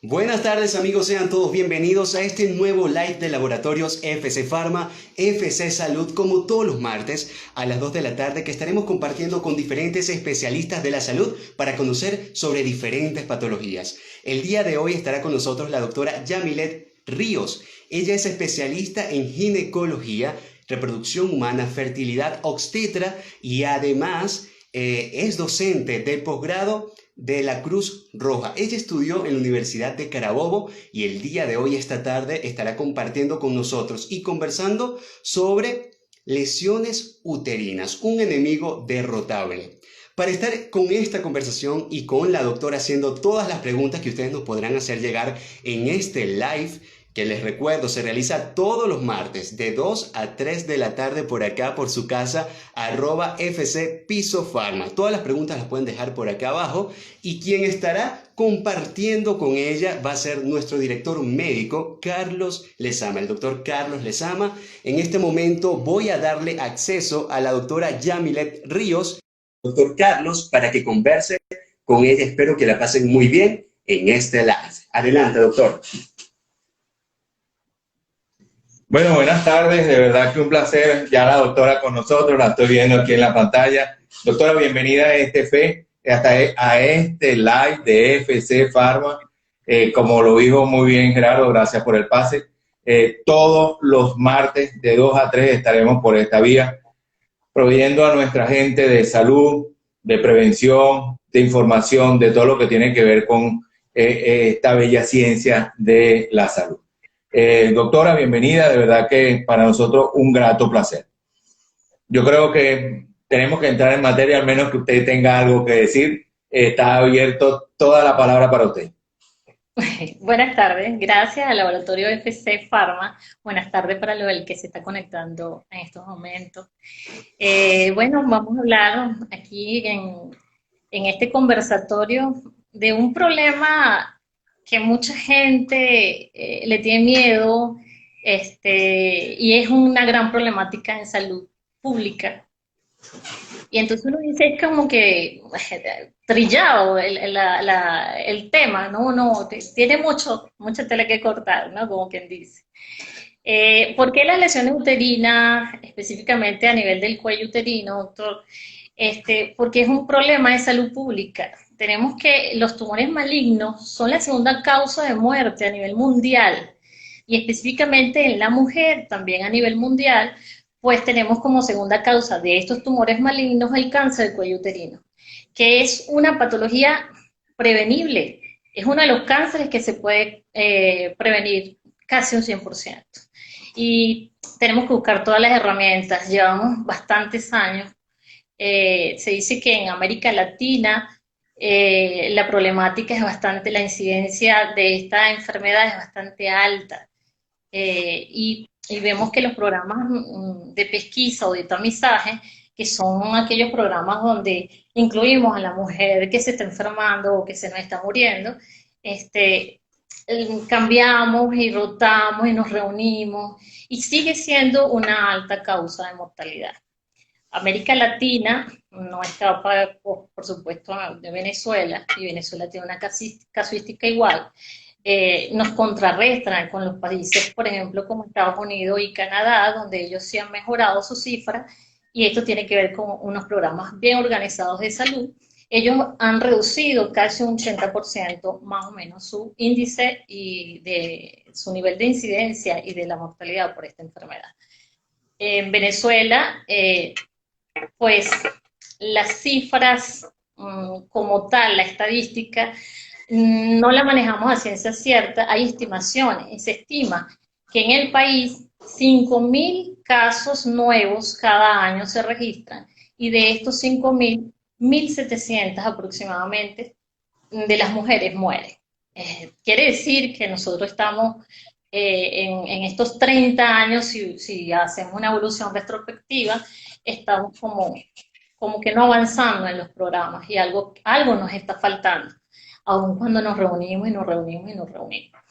Buenas tardes amigos, sean todos bienvenidos a este nuevo live de Laboratorios FC Pharma, FC Salud, como todos los martes a las 2 de la tarde que estaremos compartiendo con diferentes especialistas de la salud para conocer sobre diferentes patologías. El día de hoy estará con nosotros la doctora Yamilet Ríos. Ella es especialista en ginecología, reproducción humana, fertilidad obstetra y además es docente de posgrado de la Cruz Roja. Ella estudió en la Universidad de Carabobo y el día de hoy, esta tarde, estará compartiendo con nosotros y conversando sobre lesiones uterinas, un enemigo derrotable. Para estar con esta conversación y con la doctora haciendo todas las preguntas que ustedes nos podrán hacer llegar en este live, que les recuerdo se realiza todos los martes de 2 a 3 de la tarde por acá, por su casa, @FC Piso Pharma. Todas las preguntas las pueden dejar por acá abajo y quien estará compartiendo con ella va a ser nuestro director médico, Carlos Lezama, el doctor Carlos Lezama. En este momento voy a darle acceso a la doctora Yamilet Ríos, doctor Carlos, para que converse con ella. Espero que la pasen muy bien en este live. Adelante, doctor. Bueno, buenas tardes, de verdad que un placer, ya la doctora con nosotros, la estoy viendo aquí en la pantalla. Doctora, bienvenida a a este live de FC Pharma. Como lo dijo muy bien Gerardo, gracias por el pase. Todos los martes de 2 a 3 estaremos por esta vía, proveyendo a nuestra gente de salud, de prevención, de información, de todo lo que tiene que ver con esta bella ciencia de la salud. Doctora, bienvenida, de verdad que para nosotros un grato placer. Yo creo que tenemos que entrar en materia, al menos que usted tenga algo que decir. Está abierto toda la palabra para usted. Buenas tardes, gracias al Laboratorio FC Pharma. Buenas tardes para el que se está conectando en estos momentos. Bueno, vamos a hablar aquí en este conversatorio de un problema que mucha gente le tiene miedo, y es una gran problemática en salud pública. Y entonces uno dice, es como que trillado el tema, ¿no? Tiene mucha tela que cortar, ¿no? Como quien dice. ¿Por qué las lesiones uterinas, específicamente a nivel del cuello uterino, doctor? Porque es un problema de salud pública. Tenemos que los tumores malignos son la segunda causa de muerte a nivel mundial y específicamente en la mujer, también a nivel mundial, pues tenemos como segunda causa de estos tumores malignos el cáncer del cuello uterino, que es una patología prevenible. Es uno de los cánceres que se puede prevenir casi un 100%. Y tenemos que buscar todas las herramientas. Llevamos bastantes años. Se dice que en América Latina la problemática es bastante, la incidencia de esta enfermedad es bastante alta. Y vemos que los programas de pesquisa o de tamizaje, que son aquellos programas donde incluimos a la mujer que se está enfermando o que se nos está muriendo, cambiamos y rotamos y nos reunimos y sigue siendo una alta causa de mortalidad. América Latina no escapa, por supuesto, de Venezuela, y Venezuela tiene una casuística igual. Nos contrarrestan con los países, por ejemplo, como Estados Unidos y Canadá, donde ellos sí han mejorado sus cifras, y esto tiene que ver con unos programas bien organizados de salud. Ellos han reducido casi un 80% más o menos su índice y de su nivel de incidencia y de la mortalidad por esta enfermedad. En Venezuela, pues las cifras como tal, la estadística, no la manejamos a ciencia cierta, hay estimaciones, y se estima que en el país 5.000 casos nuevos cada año se registran, y de estos 5.000, 1.700 aproximadamente de las mujeres mueren. Quiere decir que nosotros estamos en estos 30 años, si hacemos una evolución retrospectiva, estamos como que no avanzando en los programas y algo nos está faltando, aun cuando nos reunimos y nos reunimos y nos reunimos.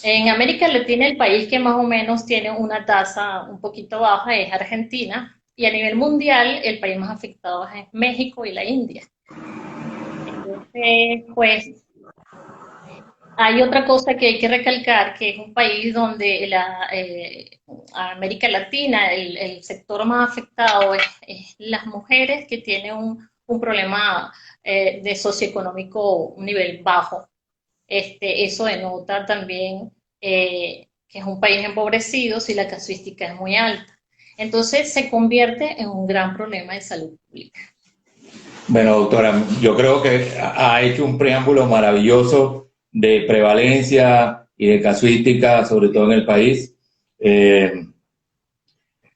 En América Latina, el país que más o menos tiene una tasa un poquito baja es Argentina, y a nivel mundial el país más afectado es México y la India. Entonces, pues, Hay otra cosa que hay que recalcar, que es un país donde América Latina, el sector más afectado es las mujeres que tienen un problema de socioeconómico, un nivel bajo. Eso denota también que es un país empobrecido si la casuística es muy alta. Entonces se convierte en un gran problema de salud pública. Bueno, doctora, yo creo que ha hecho un preámbulo maravilloso de prevalencia y de casuística, sobre todo en el país. Eh,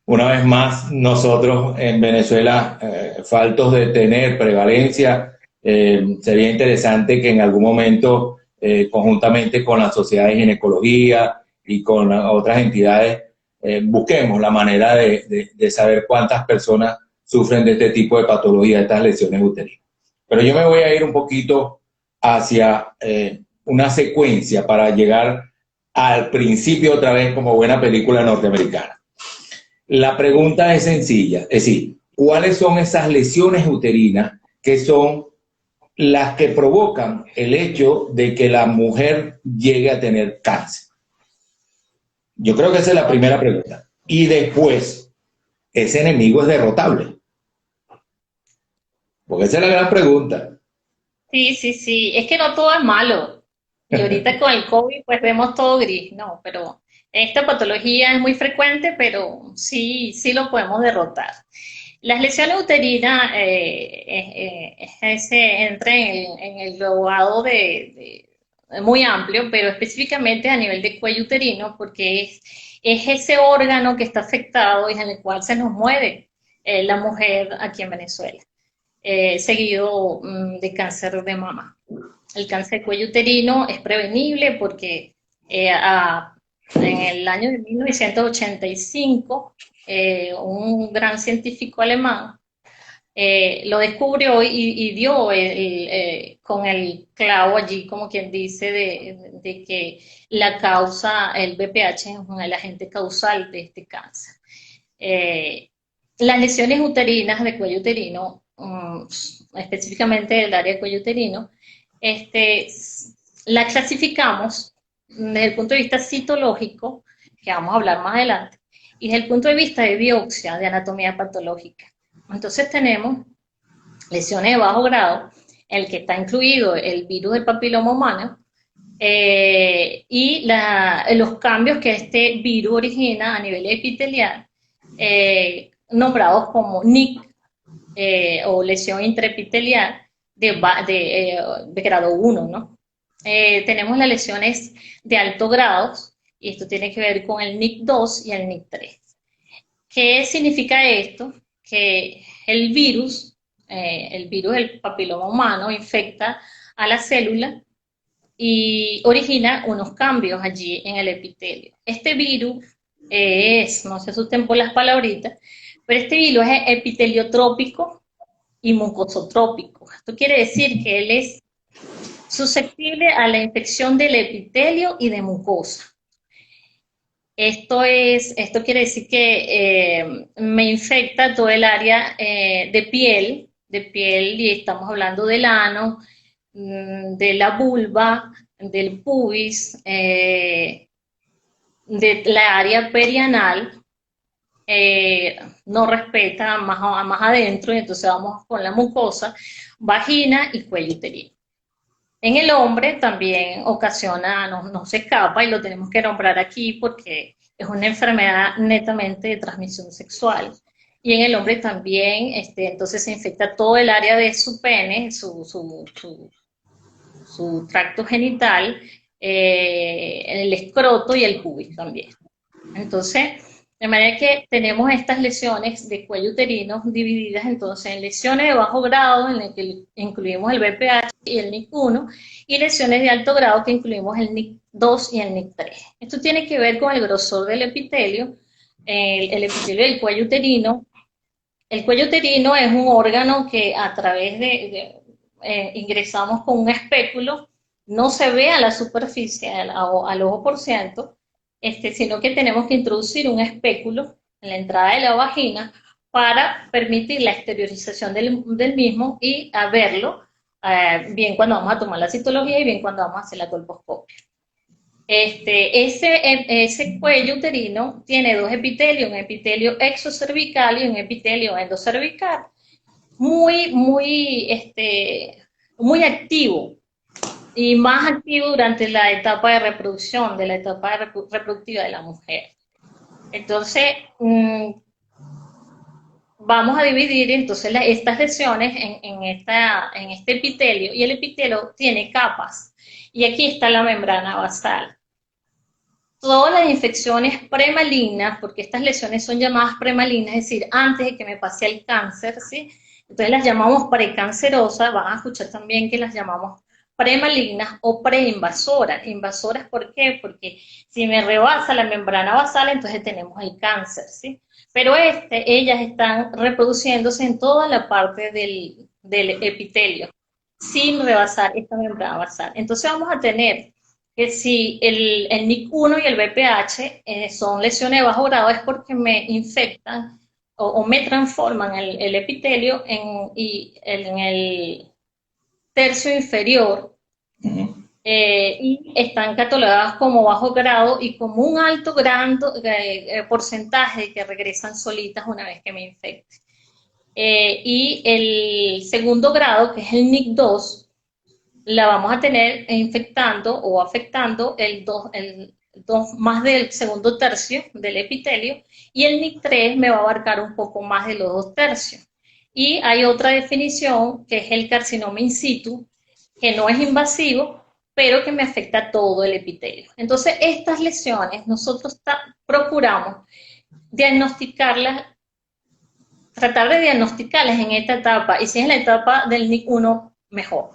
una vez más, nosotros en Venezuela, faltos de tener prevalencia, sería interesante que en algún momento, conjuntamente con la Sociedad de Ginecología y con otras entidades, busquemos la manera de saber cuántas personas sufren de este tipo de patología, de estas lesiones uterinas. Pero yo me voy a ir un poquito hacia una secuencia para llegar al principio otra vez como buena película norteamericana. La pregunta es sencilla, es decir, ¿cuáles son esas lesiones uterinas que son las que provocan el hecho de que la mujer llegue a tener cáncer? Yo creo que esa es la primera pregunta. Y después, ¿ese enemigo es derrotable? Porque esa es la gran pregunta. Sí, sí, sí, es que no todo es malo. Y ahorita con el COVID pues vemos todo gris, no, pero esta patología es muy frecuente, pero sí, sí lo podemos derrotar. Las lesiones uterinas entra en el globado muy amplio, pero específicamente a nivel de cuello uterino, porque es ese órgano que está afectado y en el cual se nos mueve la mujer aquí en Venezuela, seguido de cáncer de mama. El cáncer de cuello uterino es prevenible porque en el año de 1985, un gran científico alemán lo descubrió y dio con el clavo allí, como quien dice, de que la causa, el BPH, es el agente causal de este cáncer. Eh, las lesiones uterinas de cuello uterino, específicamente del área de cuello uterino, este, la clasificamos desde el punto de vista citológico, que vamos a hablar más adelante, y desde el punto de vista de biopsia, de anatomía patológica. Entonces tenemos lesiones de bajo grado, en el que está incluido el virus del papiloma humano, y los cambios que este virus origina a nivel epitelial, nombrados como NIC, o lesión intraepitelial de grado 1, ¿no? Tenemos las lesiones de alto grado, y esto tiene que ver con el NIC2 y el NIC3. ¿Qué significa esto? Que el virus del papiloma humano, infecta a la célula y origina unos cambios allí en el epitelio. Este virus no se asusten por las palabritas, pero este virus es epiteliotrópico y mucosotrópico. Esto quiere decir que él es susceptible a la infección del epitelio y de mucosa. Esto quiere decir que me infecta todo el área de piel, y estamos hablando del ano, de la vulva, del pubis, de la área perianal. No respeta más adentro, y entonces vamos con la mucosa, vagina y cuello uterino. En el hombre también ocasiona, no se escapa, y lo tenemos que nombrar aquí porque es una enfermedad netamente de transmisión sexual. Y en el hombre también, entonces se infecta todo el área de su pene, su tracto genital, el escroto y el pubis también. Entonces, de manera que tenemos estas lesiones de cuello uterino divididas entonces en lesiones de bajo grado, en las que incluimos el BPH y el NIC1, y lesiones de alto grado, que incluimos el NIC2 y el NIC3. Esto tiene que ver con el grosor del epitelio, el epitelio del cuello uterino. El cuello uterino es un órgano que a través ingresamos con un espéculo, no se ve a la superficie, al ojo por ciento, sino que tenemos que introducir un espéculo en la entrada de la vagina para permitir la exteriorización del mismo y a verlo bien cuando vamos a tomar la citología y bien cuando vamos a hacer la colposcopia. Ese cuello uterino tiene dos epitelios, un epitelio exocervical y un epitelio endocervical, muy activo y más activo durante la etapa de reproducción, de la etapa reproductiva de la mujer. Entonces, vamos a dividir entonces estas lesiones en este epitelio, y el epitelio tiene capas, y aquí está la membrana basal. Todas las infecciones premalignas, porque estas lesiones son llamadas premalignas, es decir, antes de que me pase el cáncer, ¿sí? Entonces las llamamos precancerosas, van a escuchar también que las llamamos premalignas o preinvasoras. Invasoras, ¿por qué? Porque si me rebasa la membrana basal, entonces tenemos el cáncer, ¿sí? Pero ellas están reproduciéndose en toda la parte del epitelio, sin rebasar esta membrana basal. Entonces vamos a tener que si el NIC1 y el BPH son lesiones de bajo grado, es porque me infectan o me transforman el epitelio en el tercio inferior, y están catalogadas como bajo grado y como un alto porcentaje que regresan solitas una vez que me infecte. Y el segundo grado, que es el NIC2, la vamos a tener infectando o afectando más del segundo tercio del epitelio, y el NIC3 me va a abarcar un poco más de los 2 tercios. Y hay otra definición, que es el carcinoma in situ, que no es invasivo, pero que me afecta todo el epitelio. Entonces, estas lesiones nosotros procuramos diagnosticarlas, tratar de diagnosticarlas en esta etapa, y si es en la etapa del NIC1, mejor.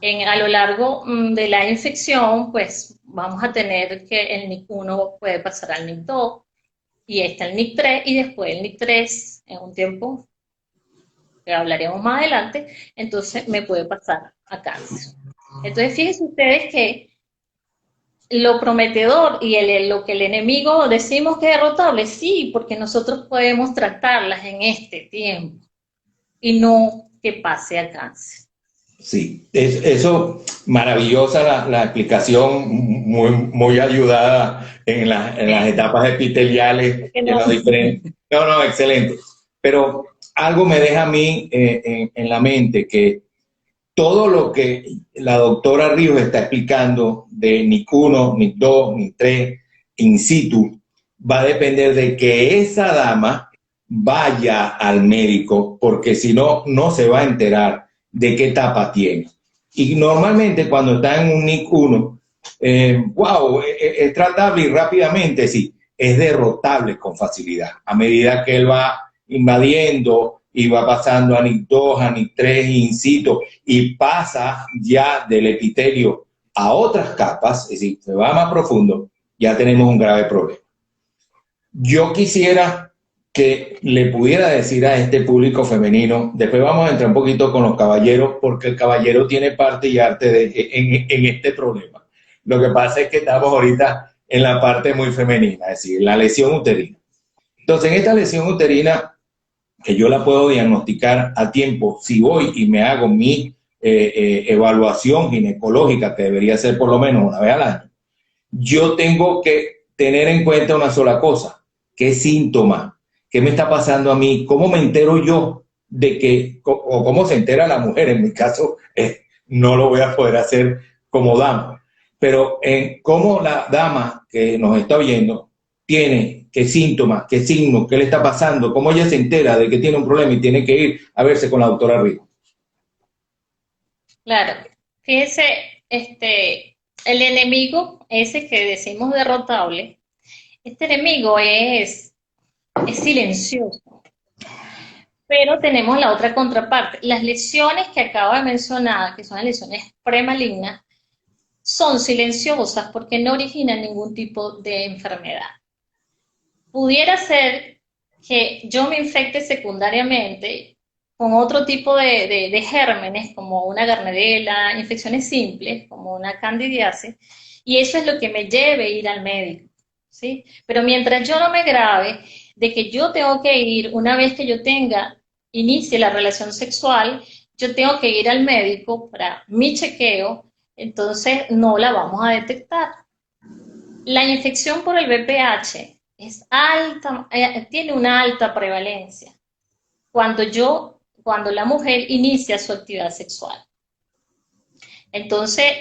A lo largo de la infección, pues vamos a tener que el NIC1 puede pasar al NIC2, y está el NIC3, y después el NIC3, en un tiempo que hablaremos más adelante, entonces me puede pasar a cáncer. Entonces fíjense ustedes que lo prometedor y lo que el enemigo decimos que es derrotable, sí, porque nosotros podemos tratarlas en este tiempo y no que pase a cáncer. Sí, eso, maravillosa la explicación, muy ayudada en las etapas epiteliales, en los diferentes. No, excelente. Pero algo me deja a mí en la mente, que todo lo que la doctora Ríos está explicando de NIC1, NIC2, NIC3, in situ, va a depender de que esa dama vaya al médico, porque si no, no se va a enterar de qué etapa tiene. Y normalmente cuando está en un NIC1, es tratable y rápidamente, sí, es derrotable con facilidad. A medida que él va invadiendo y va pasando a NIC2, a NIC3, in situ, y pasa ya del epitelio a otras capas, es decir, se va más profundo, ya tenemos un grave problema. Yo quisiera que le pudiera decir a este público femenino, después vamos a entrar un poquito con los caballeros, porque el caballero tiene parte y arte en este problema. Lo que pasa es que estamos ahorita en la parte muy femenina, es decir, la lesión uterina. Entonces, en esta lesión uterina, que yo la puedo diagnosticar a tiempo, si voy y me hago mi evaluación ginecológica, que debería ser por lo menos una vez al año, yo tengo que tener en cuenta una sola cosa: ¿qué síntomas? ¿Qué me está pasando a mí? ¿Cómo me entero yo de que, o cómo se entera la mujer? En mi caso, no lo voy a poder hacer como dama, pero cómo la dama que nos está oyendo tiene, qué síntomas, qué signos, qué le está pasando, cómo ella se entera de que tiene un problema y tiene que ir a verse con la doctora Ríos. Claro, fíjese, el enemigo ese que decimos derrotable, este enemigo es silencioso. Pero tenemos la otra contraparte. Las lesiones que acabo de mencionar, que son las lesiones premalignas, son silenciosas porque no originan ningún tipo de enfermedad. Pudiera ser que yo me infecte secundariamente con otro tipo de gérmenes, como una Gardnerella, infecciones simples, como una candidiasis, y eso es lo que me lleve a ir al médico, ¿sí? Pero mientras yo no me grave de que yo tengo que ir, una vez que yo inicie la relación sexual, yo tengo que ir al médico para mi chequeo, entonces no la vamos a detectar. La infección por el VPH es alta, tiene una alta prevalencia cuando la mujer inicia su actividad sexual. Entonces,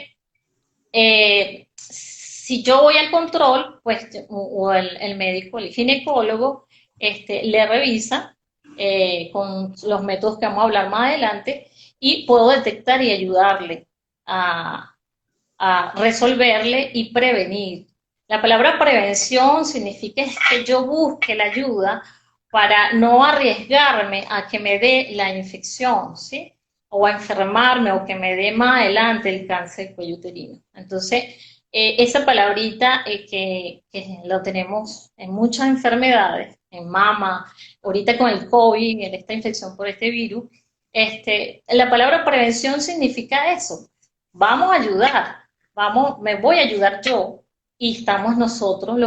si yo voy al control, pues, o el médico, el ginecólogo, le revisa con los métodos que vamos a hablar más adelante y puedo detectar y ayudarle a, a resolverle y prevenir. La palabra prevención significa que yo busque la ayuda para no arriesgarme a que me dé la infección, ¿sí? O a enfermarme o que me dé más adelante el cáncer cuello uterino. Entonces, esa palabrita que lo tenemos en muchas enfermedades, en mama, ahorita con el COVID, en esta infección por este virus, la palabra prevención significa eso. Vamos a ayudar, me voy a ayudar yo y estamos nosotros,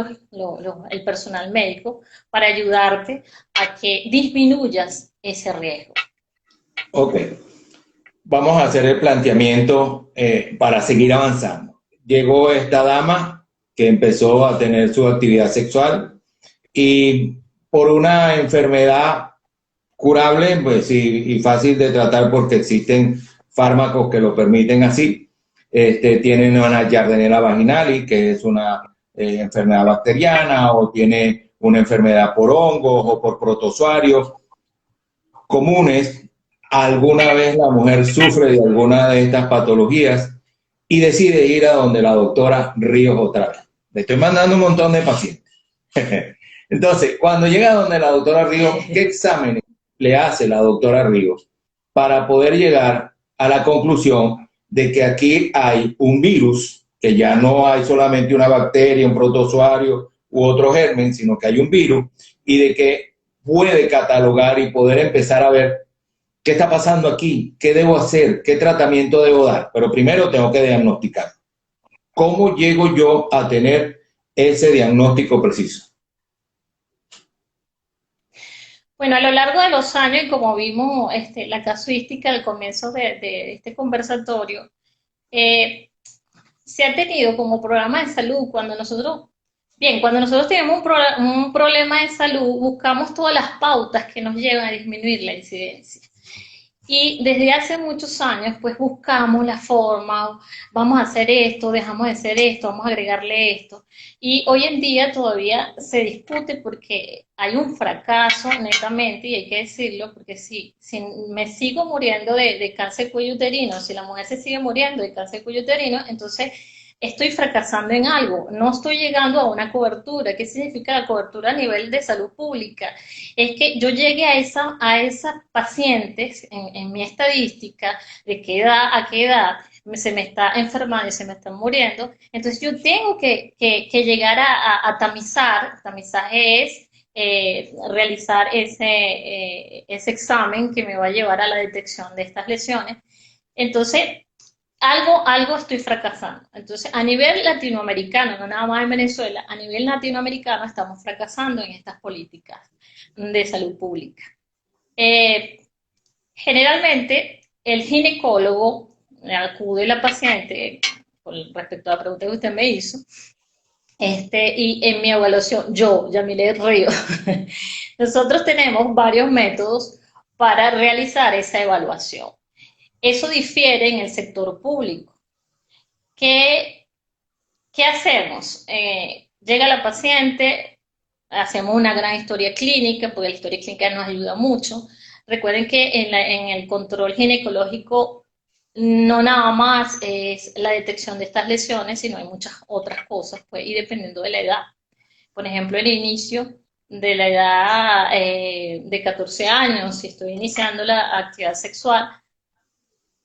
el personal médico, para ayudarte a que disminuyas ese riesgo. Ok, vamos a hacer el planteamiento para seguir avanzando. Llegó esta dama que empezó a tener su actividad sexual y por una enfermedad curable, pues sí, y fácil de tratar porque existen fármacos que lo permiten así. Tienen una Giardinella vaginalis, que es una enfermedad bacteriana, o tiene una enfermedad por hongos o por protozoarios comunes. Alguna vez la mujer sufre de alguna de estas patologías y decide ir a donde la doctora Ríos otra vez. Le estoy mandando un montón de pacientes. Entonces, cuando llega donde la doctora Ríos, ¿qué exámenes le hace la doctora Ríos para poder llegar a la conclusión de que aquí hay un virus, que ya no hay solamente una bacteria, un protozoario u otro germen, sino que hay un virus, y de que puede catalogar y poder empezar a ver qué está pasando aquí, qué debo hacer, qué tratamiento debo dar? Pero primero tengo que diagnosticar. ¿Cómo llego yo a tener ese diagnóstico preciso? Bueno, a lo largo de los años, y como vimos la casuística al comienzo de este conversatorio, se ha tenido como programa de salud, cuando nosotros tenemos un problema de salud, buscamos todas las pautas que nos llevan a disminuir la incidencia. Y desde hace muchos años, pues buscamos la forma, vamos a hacer esto, dejamos de hacer esto, vamos a agregarle esto. Y hoy en día todavía se discute porque hay un fracaso netamente, y hay que decirlo, porque si me sigo muriendo de cáncer cuello uterino, si la mujer se sigue muriendo de cáncer cuello uterino, entonces estoy fracasando en algo, no estoy llegando a una cobertura. ¿Qué significa la cobertura a nivel de salud pública? Es que yo llegue a esas pacientes en mi estadística de qué edad a qué edad se me está enfermando y se me están muriendo. Entonces yo tengo que llegar a tamizar. Tamizaje es realizar ese examen que me va a llevar a la detección de estas lesiones. Entonces, algo estoy fracasando. Entonces, a nivel latinoamericano, no nada más en Venezuela, a nivel latinoamericano estamos fracasando en estas políticas de salud pública. Generalmente, el ginecólogo acude a la paciente, con respecto a la pregunta que usted me hizo, y en mi evaluación, Yamile Río, nosotros tenemos varios métodos para realizar esa evaluación. Eso difiere en el sector público. ¿Qué hacemos? Llega la paciente, hacemos una gran historia clínica, porque la historia clínica nos ayuda mucho. Recuerden que en el control ginecológico no nada más es la detección de estas lesiones, sino hay muchas otras cosas, pues, y dependiendo de la edad. Por ejemplo, el inicio de la edad de 14 años, si estoy iniciando la actividad sexual,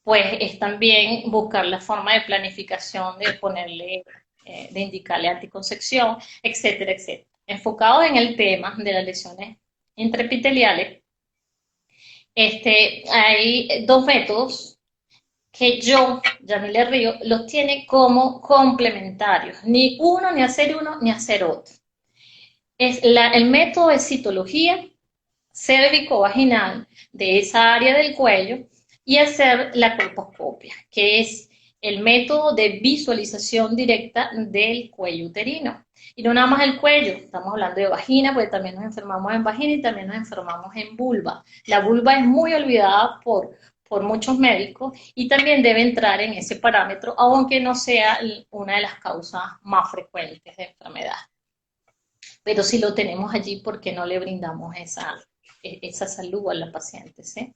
pues es también buscar la forma de planificación, de ponerle, de indicarle anticoncepción, etcétera, etcétera. Enfocado en el tema de las lesiones intraepiteliales, hay dos métodos que Yamile Río, los tiene como complementarios. Ni uno, ni hacer uno, ni hacer otro. El método de citología cérvico-vaginal de esa área del cuello, y hacer la colposcopia, que es el método de visualización directa del cuello uterino. Y no nada más el cuello, estamos hablando de vagina, porque también nos enfermamos en vagina y también nos enfermamos en vulva. La vulva es muy olvidada por muchos médicos y también debe entrar en ese parámetro, aunque no sea una de las causas más frecuentes de enfermedad. Pero si lo tenemos allí, ¿porque no le brindamos esa salud a la paciente? ¿Sí?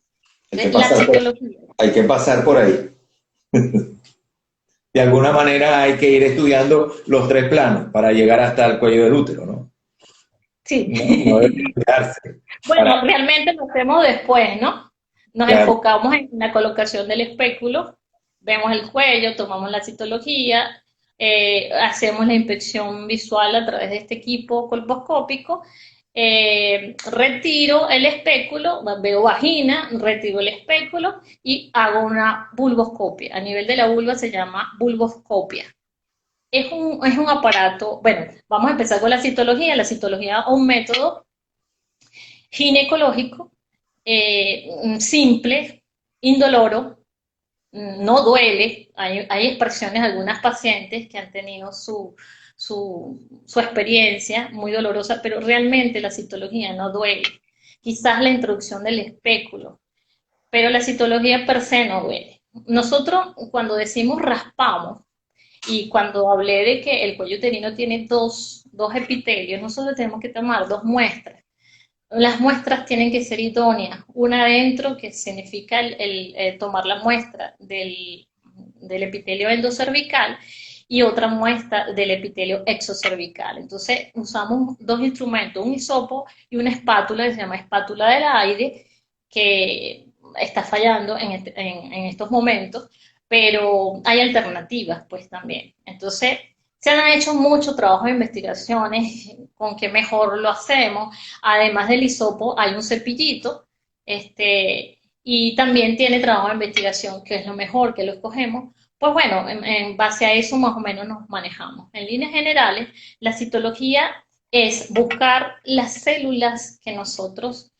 La citología. Hay que pasar por ahí. De alguna manera hay que ir estudiando los tres planos para llegar hasta el cuello del útero, ¿no? Sí. No debe olvidarse. Bueno, realmente lo hacemos después, ¿no? Nos enfocamos en la colocación del espéculo, vemos el cuello, tomamos la citología, hacemos la inspección visual a través de este equipo colposcópico, retiro el espéculo, veo vagina, retiro el espéculo y hago una vulvoscopia. A nivel de la vulva se llama vulvoscopia. Es un aparato, bueno, vamos a empezar con la citología. La citología es un método ginecológico simple, indoloro, no duele. Hay expresiones de algunas pacientes que han tenido su experiencia muy dolorosa, pero realmente la citología no duele. Quizás la introducción del espéculo, pero la citología per se no duele. Nosotros cuando decimos raspamos, y cuando hablé de que el cuello uterino tiene dos epitelios, nosotros tenemos que tomar 2 muestras. Las muestras tienen que ser idóneas. Una adentro, que significa tomar la muestra del epitelio endocervical, y otra muestra del epitelio exocervical. Entonces usamos 2 instrumentos, un hisopo y una espátula que se llama espátula del aire, que está fallando en estos momentos, pero hay alternativas pues también. Entonces se han hecho mucho trabajo de investigaciones con qué mejor lo hacemos. Además del hisopo hay un cepillito, y también tiene trabajo de investigación, que es lo mejor, que lo escogemos. Pues bueno, en base a eso más o menos nos manejamos. En líneas generales, la citología es buscar las células que nosotros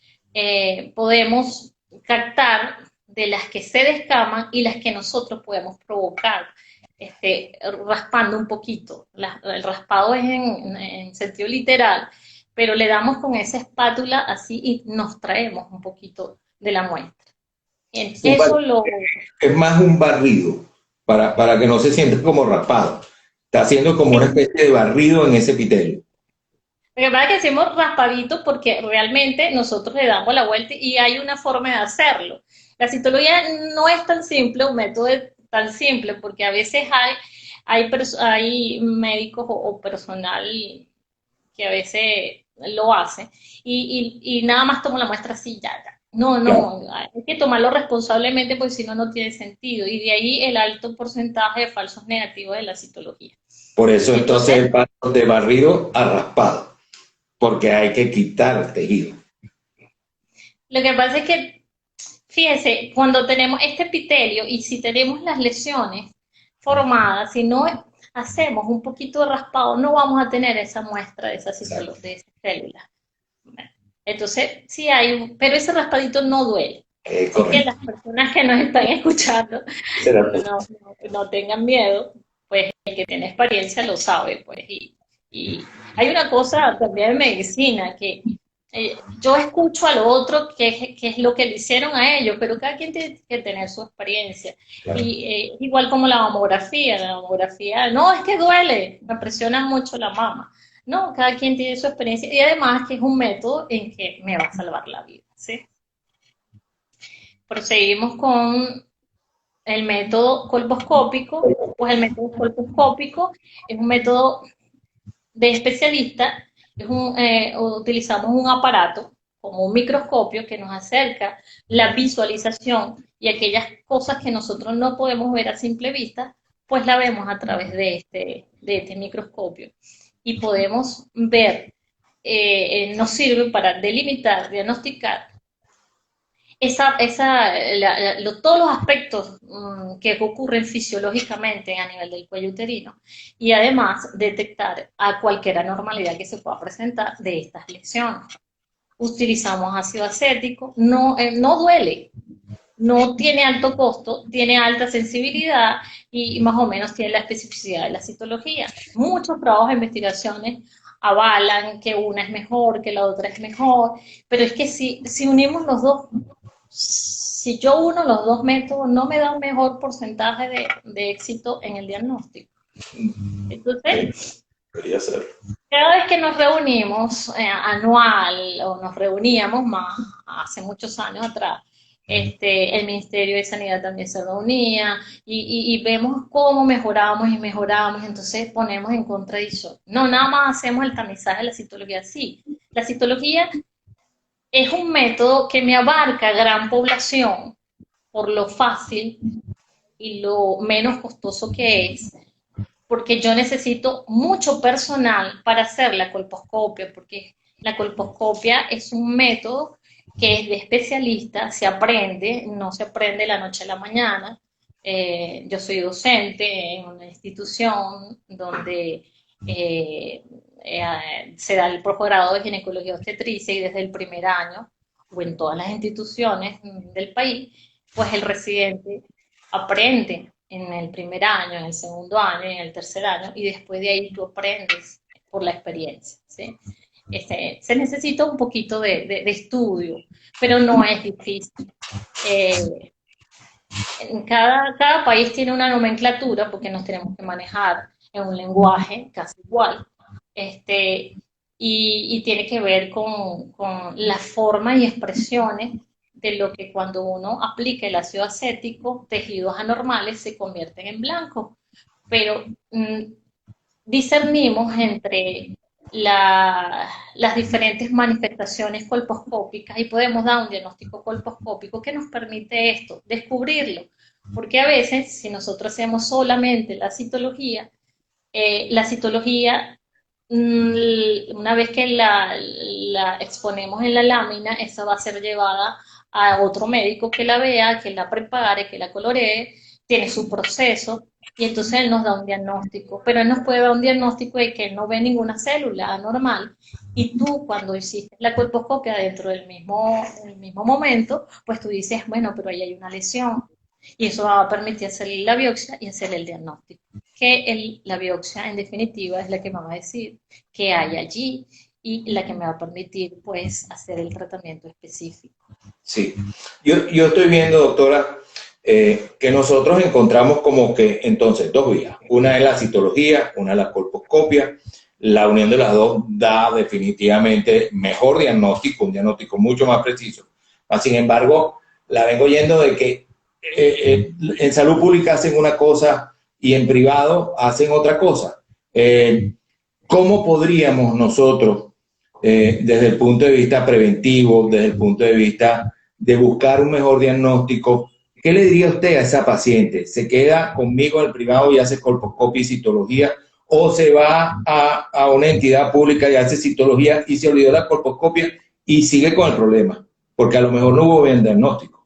podemos captar, de las que se descaman y las que nosotros podemos provocar, raspando un poquito. El raspado es en sentido literal, pero le damos con esa espátula así y nos traemos un poquito de la muestra. Es más un barrido, para que no se sienta como raspado. Está haciendo como una especie de barrido en ese epitelio. Lo que pasa es que decimos raspadito porque realmente nosotros le damos la vuelta y hay una forma de hacerlo. La citología no es tan simple, un método tan simple, porque a veces hay médicos o personal que a veces lo hace y nada más toma la muestra así ya. No, hay que tomarlo responsablemente porque si no, no tiene sentido. Y de ahí el alto porcentaje de falsos negativos de la citología. Por eso entonces el paso de barrido a raspado, porque hay que quitar tejido. Lo que pasa es que, fíjese, cuando tenemos este epitelio y si tenemos las lesiones formadas, si no hacemos un poquito de raspado, no vamos a tener esa muestra de esas células. Entonces, sí hay, pero ese raspadito no duele. Así que las personas que nos están escuchando no tengan miedo, pues el que tiene experiencia lo sabe, pues. Y hay una cosa también en medicina, que yo escucho al otro que es lo que le hicieron a ellos, pero cada quien tiene que tener su experiencia. Claro. Y igual como la mamografía, no, es que duele, me presiona mucho la mama. No, cada quien tiene su experiencia y además que es un método en que me va a salvar la vida, ¿sí? Proseguimos con el método colposcópico. Pues el método colposcópico es un método de especialista. Utilizamos un aparato como un microscopio que nos acerca la visualización, y aquellas cosas que nosotros no podemos ver a simple vista, pues la vemos a través de este microscopio. Y podemos ver, nos sirve para delimitar, diagnosticar todos los aspectos que ocurren fisiológicamente a nivel del cuello uterino, y además detectar a cualquier anormalidad que se pueda presentar de estas lesiones. Utilizamos ácido acético, no duele. no tiene alto costo, tiene alta sensibilidad y más o menos tiene la especificidad de la citología. Muchos trabajos de investigaciones avalan que una es mejor, que la otra es mejor, pero es que si unimos los dos, si yo uno los dos métodos, no me da un mejor porcentaje de éxito en el diagnóstico. Entonces, Debería ser. cada vez que nos reunimos anual o nos reuníamos más hace muchos años atrás, el Ministerio de Sanidad también se reunía y vemos cómo mejoramos y mejoramos, entonces ponemos en contradicción. No, nada más hacemos el tamizaje de la citología, sí. La citología es un método que me abarca gran población por lo fácil y lo menos costoso que es, porque yo necesito mucho personal para hacer la colposcopia, porque la colposcopia es un método que es de especialista, se aprende, no se aprende de la noche a la mañana. Yo soy docente en una institución donde se da el posgrado de ginecología obstetricia y desde el primer año, o en todas las instituciones del país, pues el residente aprende en el primer año, en el segundo año, en el tercer año, y después de ahí tú aprendes por la experiencia, ¿sí? Se necesita un poquito de estudio, pero no es difícil. Eh, cada país tiene una nomenclatura porque nos tenemos que manejar en un lenguaje casi igual. Y tiene que ver con la forma y expresiones de lo que cuando uno aplica el ácido acético, tejidos anormales se convierten en blanco. Pero discernimos entre las diferentes manifestaciones colposcópicas y podemos dar un diagnóstico colposcópico que nos permite esto, descubrirlo. Porque a veces, si nosotros hacemos solamente la citología, una vez que la exponemos en la lámina, esa va a ser llevada a otro médico que la vea, que la prepare, que la coloree, tiene su proceso, y entonces él nos da un diagnóstico, pero él nos puede dar un diagnóstico de que no ve ninguna célula anormal, y tú cuando hiciste la colposcopia dentro del mismo momento, pues tú dices, bueno, pero ahí hay una lesión, y eso va a permitir hacerle la biopsia y hacerle el diagnóstico. Que la biopsia, en definitiva, es la que me va a decir qué hay allí y la que me va a permitir, pues, hacer el tratamiento específico. Sí, yo estoy viendo, doctora, que nosotros encontramos como que entonces dos vías. Una es la citología, una es la colposcopia. La unión de las dos da definitivamente mejor diagnóstico, un diagnóstico mucho más preciso. Sin embargo, la vengo yendo de que en salud pública hacen una cosa y en privado hacen otra cosa. ¿Cómo podríamos nosotros, desde el punto de vista preventivo, desde el punto de vista de buscar un mejor diagnóstico, qué le diría usted a esa paciente? ¿Se queda conmigo en el privado y hace colposcopia y citología? ¿O se va a una entidad pública y hace citología y se olvidó la colposcopia y sigue con el problema? Porque a lo mejor no hubo bien diagnóstico.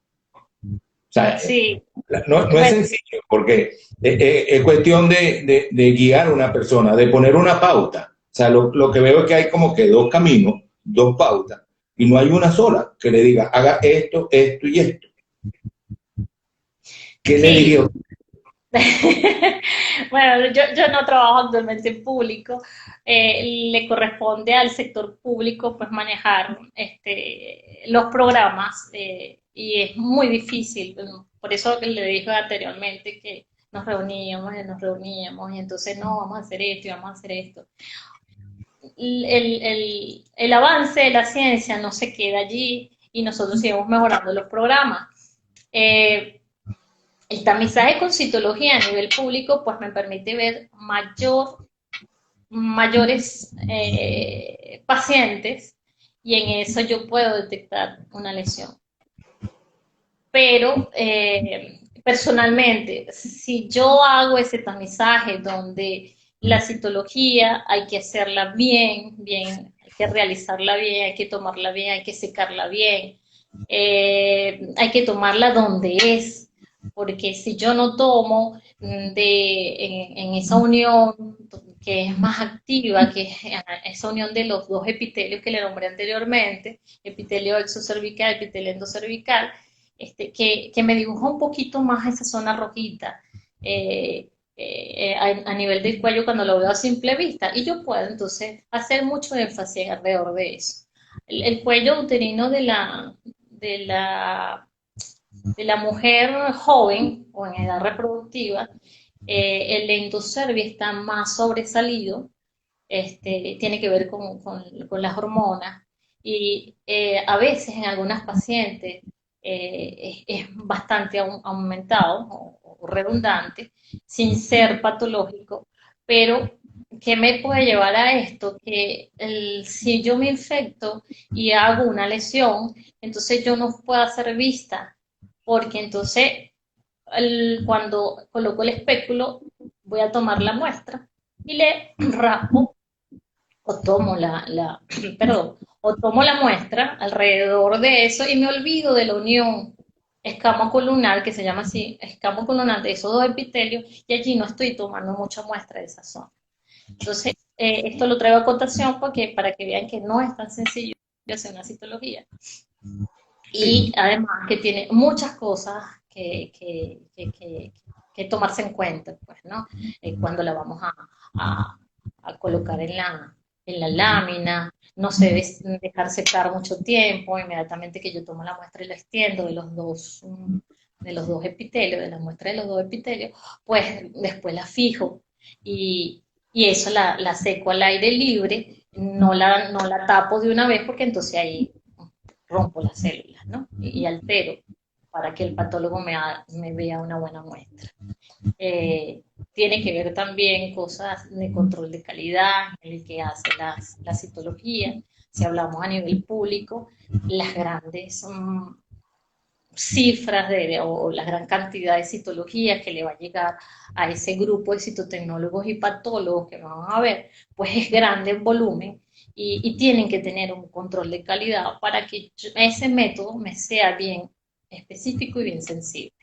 O sea, sí. no es sencillo, porque es cuestión de guiar a una persona, de poner una pauta. O sea, lo que veo es que hay como que dos caminos, dos pautas, y no hay una sola que le diga, haga esto, esto y esto. ¿Qué le diría usted? Bueno, yo no trabajo actualmente en público, le corresponde al sector público pues manejar los programas y es muy difícil, por eso le dije anteriormente que nos reuníamos y entonces no, vamos a hacer esto y vamos a hacer esto. El avance de la ciencia no se queda allí y nosotros seguimos mejorando los programas. El tamizaje con citología a nivel público pues me permite ver mayores pacientes y en eso yo puedo detectar una lesión. Pero personalmente, si yo hago ese tamizaje donde la citología hay que hacerla bien, hay que realizarla bien, hay que tomarla bien, hay que secarla bien, hay que tomarla donde es, porque si yo no tomo en esa unión que es más activa, que es esa unión de los dos epitelios que le nombré anteriormente, epitelio exocervical, epitelio endocervical, que me dibuja un poquito más esa zona rojita a nivel del cuello cuando lo veo a simple vista, y yo puedo entonces hacer mucho énfasis alrededor de eso. El cuello uterino de la, de la mujer joven o en edad reproductiva, el endocervix está más sobresalido, tiene que ver con las hormonas, y a veces en algunas pacientes es bastante aumentado o redundante, sin ser patológico, pero ¿qué me puede llevar a esto? Que si yo me infecto y hago una lesión, entonces yo no puedo ser vista, porque entonces cuando coloco el espéculo voy a tomar la muestra y le raspo o tomo perdón, o tomo la muestra alrededor de eso y me olvido de la unión escamo-columnar, que se llama así, escamo-columnar de esos dos epitelios, y allí no estoy tomando mucha muestra de esa zona. Entonces, esto lo traigo a cotación porque para que vean que no es tan sencillo hacer una citología. Y además que tiene muchas cosas que tomarse en cuenta, pues, ¿no? Cuando la vamos a colocar en la lámina, no se debe dejar secar mucho tiempo, inmediatamente que yo tomo la muestra y la extiendo de los dos epitelios, de la muestra de los dos epitelios, pues después la fijo y eso la seco al aire libre, no la tapo de una vez porque entonces ahí rompo las células, ¿no? Y altero para que el patólogo me vea una buena muestra. Tiene que ver también cosas de control de calidad, el que hace la citología. Si hablamos a nivel público, las grandes cifras o la gran cantidad de citologías que le va a llegar a ese grupo de citotecnólogos y patólogos que van a ver, pues es grande en volumen y tienen que tener un control de calidad para que ese método me sea bien específico y bien sensible.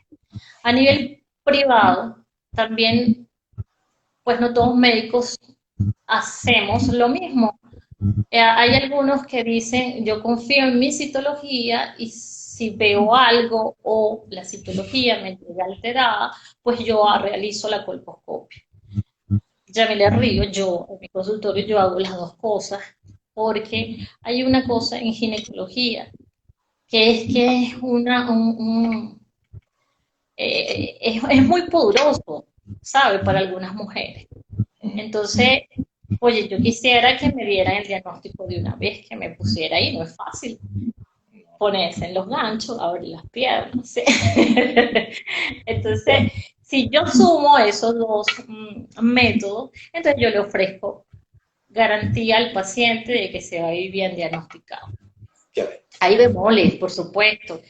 A nivel privado, también, pues no todos médicos hacemos lo mismo. Hay algunos que dicen, yo confío en mi citología y si veo algo o la citología me llega alterada, pues yo realizo la colposcopia. Ya me le río, yo en mi consultorio yo hago las dos cosas, porque hay una cosa en ginecología, que es es muy poderoso, ¿sabe? Para algunas mujeres. Entonces, oye, yo quisiera que me dieran el diagnóstico de una vez, que me pusiera ahí, no es fácil ponerse en los ganchos, abrir las piernas, ¿sí? Entonces, si yo sumo esos dos métodos, entonces yo le ofrezco garantía al paciente de que se va a ir bien diagnosticado. Hay bemoles, por supuesto.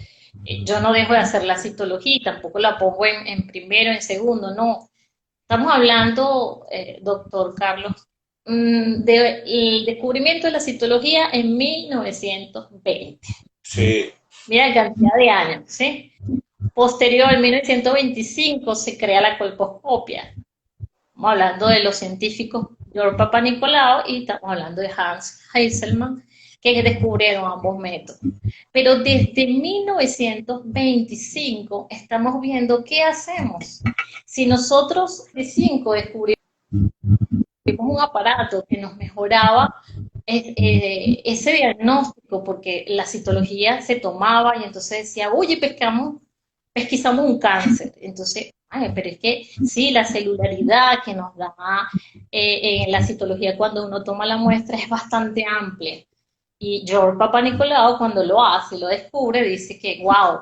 Yo no dejo de hacer la citología, tampoco la pongo en primero, en segundo, no. Estamos hablando, doctor Carlos, del descubrimiento de la citología en 1920. Sí. Mira la cantidad de años, ¿sí? Posterior, en 1925, se crea la colposcopia. Estamos hablando de los científicos George Papanicolaou y estamos hablando de Hans Heiselmann, que descubrieron ambos métodos. Pero desde 1925 estamos viendo qué hacemos. Si nosotros de 5 descubrimos un aparato que nos mejoraba ese diagnóstico, porque la citología se tomaba y entonces decía, oye, pesquisamos un cáncer. Entonces, pero es que sí, la celularidad que nos da en la citología cuando uno toma la muestra es bastante amplia. Y George Papanicolaou, cuando lo hace y lo descubre, dice que, wow,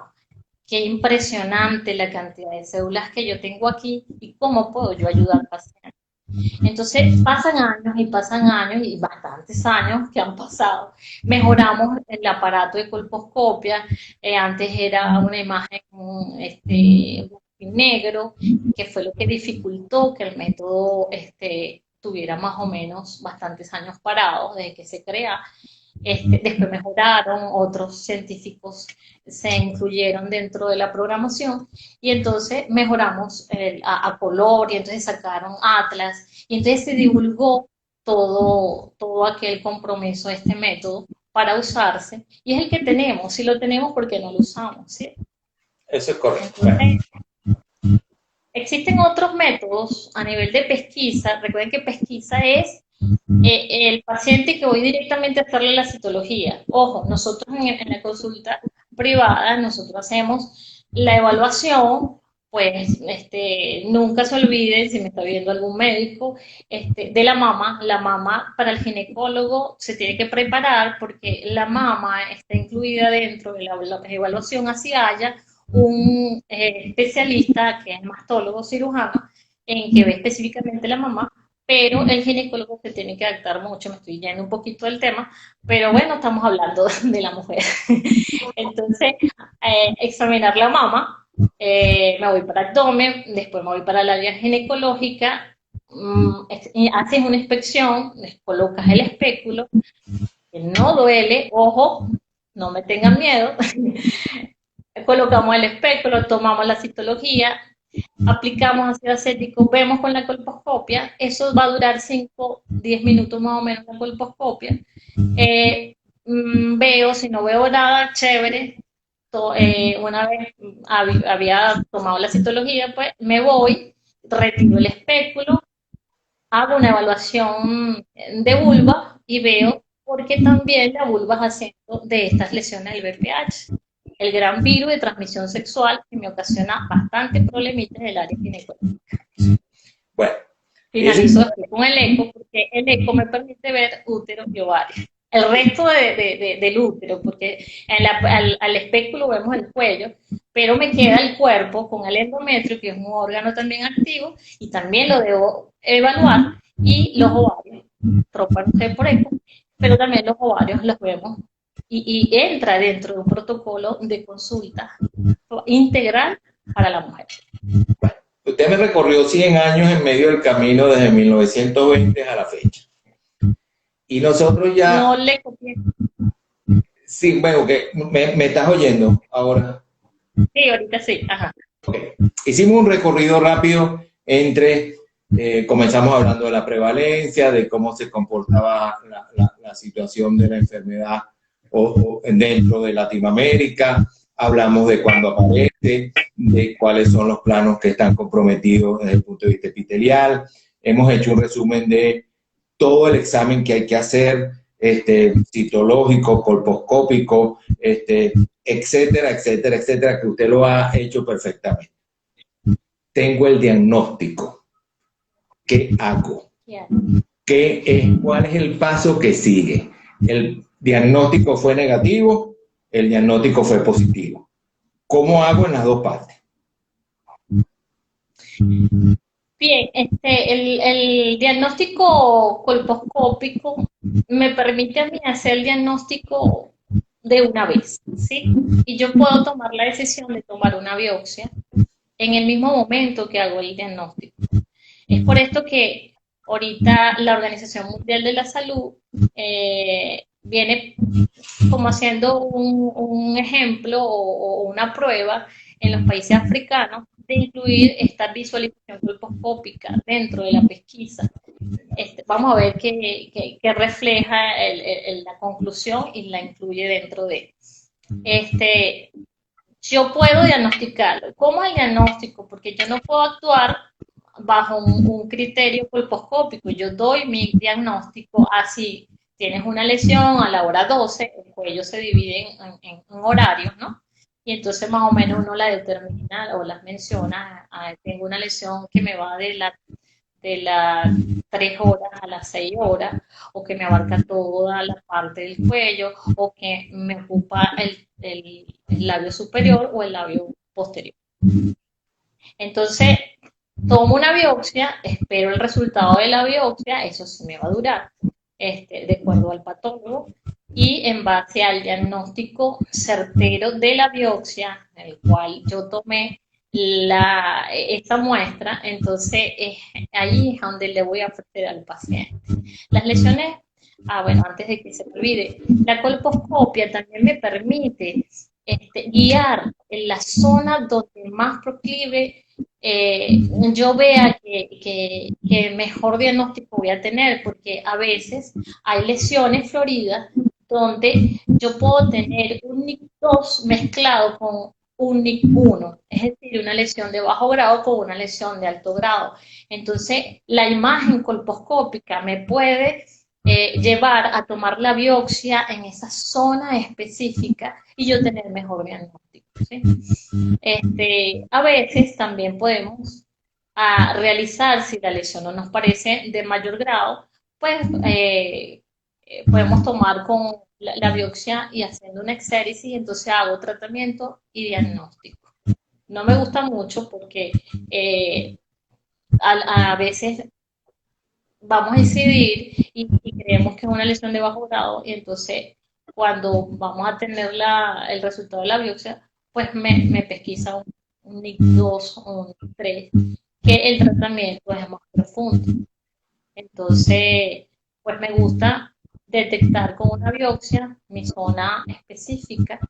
qué impresionante la cantidad de células que yo tengo aquí y cómo puedo yo ayudar al paciente. Entonces pasan años y bastantes años que han pasado. Mejoramos el aparato de colposcopia, antes era una imagen negro, que fue lo que dificultó que el método tuviera más o menos bastantes años parados desde que se crea. Después mejoraron, otros científicos se incluyeron dentro de la programación y entonces mejoramos a color y entonces sacaron Atlas y entonces se divulgó todo aquel compromiso de este método para usarse y es el que tenemos, si lo tenemos porque no lo usamos, ¿sí? Eso es correcto. Entonces, existen otros métodos a nivel de pesquisa. Recuerden que pesquisa es el paciente que voy directamente a hacerle la citología. Ojo, nosotros en la consulta privada, nosotros hacemos la evaluación, pues nunca se olviden, si me está viendo algún médico, de la mama. La mama para el ginecólogo se tiene que preparar porque la mama está incluida dentro de la evaluación, así haya un especialista que es mastólogo cirujano en que ve específicamente la mamá, pero el ginecólogo se tiene que adaptar mucho. Me estoy yendo un poquito del tema, pero bueno, estamos hablando de la mujer. Entonces, examinar la mama, me voy para abdomen, después me voy para el área ginecológica, haces una inspección, les colocas el espéculo, que no duele, ojo, no me tengan miedo, colocamos el espéculo, tomamos la citología, aplicamos ácido acético, vemos con la colposcopia, eso va a durar 5, 10 minutos más o menos la colposcopia. Veo, si no veo nada, chévere. Una vez había tomado la citología, pues me voy, retiro el espéculo, hago una evaluación de vulva y veo porque también la vulva es asiento de estas lesiones del BPH, el gran virus de transmisión sexual que me ocasiona bastante problemitas en el área ginecológica. Bueno, Finalizo después con el eco, porque el eco me permite ver útero y ovario. El resto del útero, porque al espéculo vemos el cuello, pero me queda el cuerpo con el endometrio, que es un órgano también activo, y también lo debo evaluar, y los ovarios, tropa no sé por eco, pero también los ovarios los vemos, y entra dentro de un protocolo de consulta integral para la mujer. Usted me recorrió 100 años en medio del camino desde 1920 a la fecha. Y nosotros ya... No le copié. Sí, bueno, que me estás oyendo ahora. Sí, ahorita sí. Ajá. Okay. Hicimos un recorrido rápido entre... comenzamos hablando de la prevalencia, de cómo se comportaba la situación de la enfermedad dentro de Latinoamérica. Hablamos de cuándo aparece, de cuáles son los planos que están comprometidos desde el punto de vista epitelial. Hemos hecho un resumen de todo el examen que hay que hacer, citológico, colposcópico, etcétera, etcétera, etcétera, que usted lo ha hecho perfectamente. Tengo el diagnóstico. ¿Qué hago? ¿Cuál es el paso que sigue? El diagnóstico fue negativo, el diagnóstico fue positivo. ¿Cómo hago en las dos partes? Bien, el diagnóstico colposcópico me permite a mí hacer el diagnóstico de una vez, ¿sí? Y yo puedo tomar la decisión de tomar una biopsia en el mismo momento que hago el diagnóstico. Es por esto que ahorita la Organización Mundial de la Salud viene como haciendo un ejemplo o una prueba en los países africanos de incluir esta visualización colposcópica dentro de la pesquisa. Vamos a ver qué refleja la conclusión y la incluye dentro de. Yo puedo diagnosticarlo. ¿Cómo es el diagnóstico? Porque yo no puedo actuar bajo un criterio colposcópico. Yo doy mi diagnóstico así. Tienes una lesión a la hora 12, el cuello se divide en horarios, ¿no? Y entonces más o menos uno la determina o las menciona. Tengo una lesión que me va de las 3 horas a las 6 horas, o que me abarca toda la parte del cuello, o que me ocupa el labio superior o el labio posterior. Entonces, tomo una biopsia, espero el resultado de la biopsia, eso sí me va a durar, de acuerdo al patólogo, y en base al diagnóstico certero de la biopsia, en el cual yo tomé esta muestra, entonces ahí es donde le voy a ofrecer al paciente. Las lesiones, bueno, antes de que se me olvide, la colposcopia también me permite guiar en la zona donde más proclive yo vea que mejor diagnóstico voy a tener, porque a veces hay lesiones floridas donde yo puedo tener un NIC2 mezclado con un NIC1, es decir, una lesión de bajo grado con una lesión de alto grado. Entonces, la imagen colposcópica me puede llevar a tomar la biopsia en esa zona específica y yo tener mejor diagnóstico, ¿sí? A veces también podemos realizar, si la lesión no nos parece de mayor grado, pues podemos tomar con la biopsia y haciendo una exéresis, entonces hago tratamiento y diagnóstico. No me gusta mucho porque a veces vamos a incidir y creemos que es una lesión de bajo grado y entonces cuando vamos a tener el resultado de la biopsia, pues me pesquisa un NIC2 o un NIC3, que el tratamiento es más profundo. Entonces, pues me gusta detectar con una biopsia mi zona específica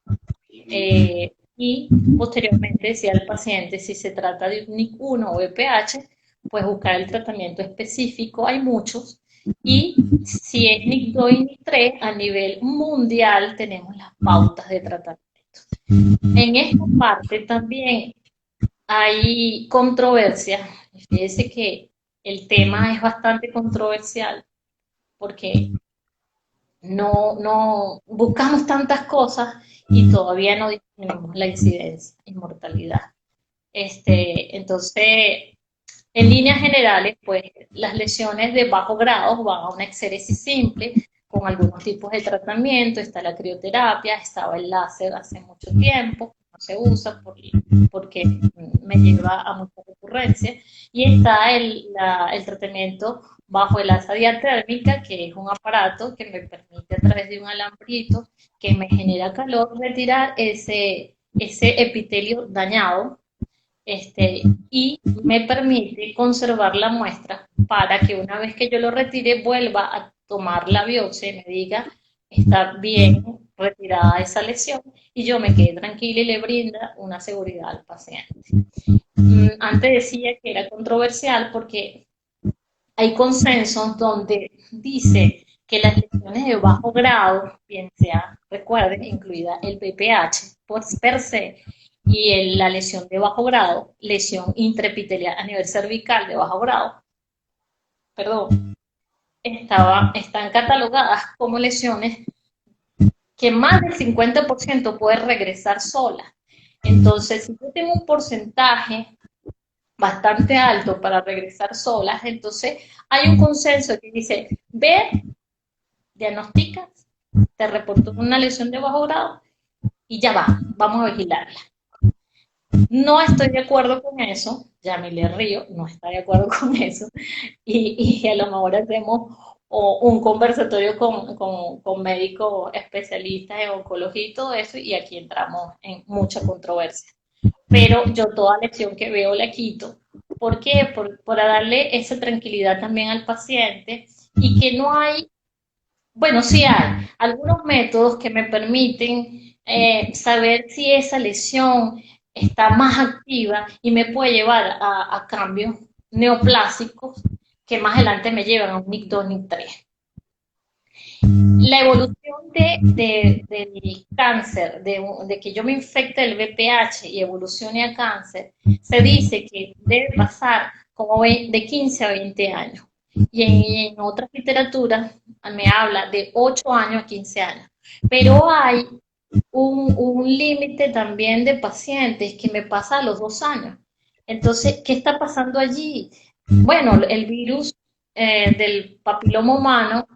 y posteriormente decir al paciente si se trata de un NIC1 o VPH, pues buscar el tratamiento específico, hay muchos, y si es NIC2 y NIC3, a nivel mundial tenemos las pautas de tratamiento. En esta parte también hay controversia, fíjese que el tema es bastante controversial porque no buscamos tantas cosas y todavía no disminuimos la incidencia y mortalidad. Entonces, en líneas generales, pues las lesiones de bajo grado van a una exéresis simple con algunos tipos de tratamiento, está la crioterapia, estaba el láser hace mucho tiempo, no se usa porque me lleva a mucha recurrencia, y está el tratamiento bajo el asa diatérmica, que es un aparato que me permite a través de un alambrito que me genera calor retirar ese epitelio dañado y me permite conservar la muestra para que una vez que yo lo retire vuelva a tomar la biopsia y me diga está bien retirada esa lesión y yo me quede tranquila y le brinda una seguridad al paciente. Antes decía que era controversial porque hay consensos donde dice que las lesiones de bajo grado, bien sea, recuerden, incluida el VPH per se, y la lesión de bajo grado, lesión intraepitelial a nivel cervical de bajo grado, perdón, están catalogadas como lesiones que más del 50% puede regresar sola. Entonces, si yo tengo un porcentaje bastante alto para regresar solas, entonces hay un consenso que dice, ve, diagnosticas, te reportó una lesión de bajo grado y ya va, vamos a vigilarla. No estoy de acuerdo con eso, Yamile Río no está de acuerdo con eso, y a lo mejor hacemos un conversatorio con médicos especialistas en oncología y todo eso, y aquí entramos en mucha controversia. Pero yo toda lesión que veo la quito. ¿Por qué? Para darle esa tranquilidad también al paciente y que no hay, bueno, sí hay algunos métodos que me permiten saber si esa lesión está más activa y me puede llevar a cambios neoplásicos que más adelante me llevan a un NIC2, NIC3. La evolución del cáncer, de que yo me infecte el VPH y evolucione a cáncer, se dice que debe pasar como de 15 a 20 años. Y en otras literaturas me habla de 8 años a 15 años. Pero hay un límite también de pacientes que me pasa a los 2 años. Entonces, ¿qué está pasando allí? Bueno, el virus del papiloma humano,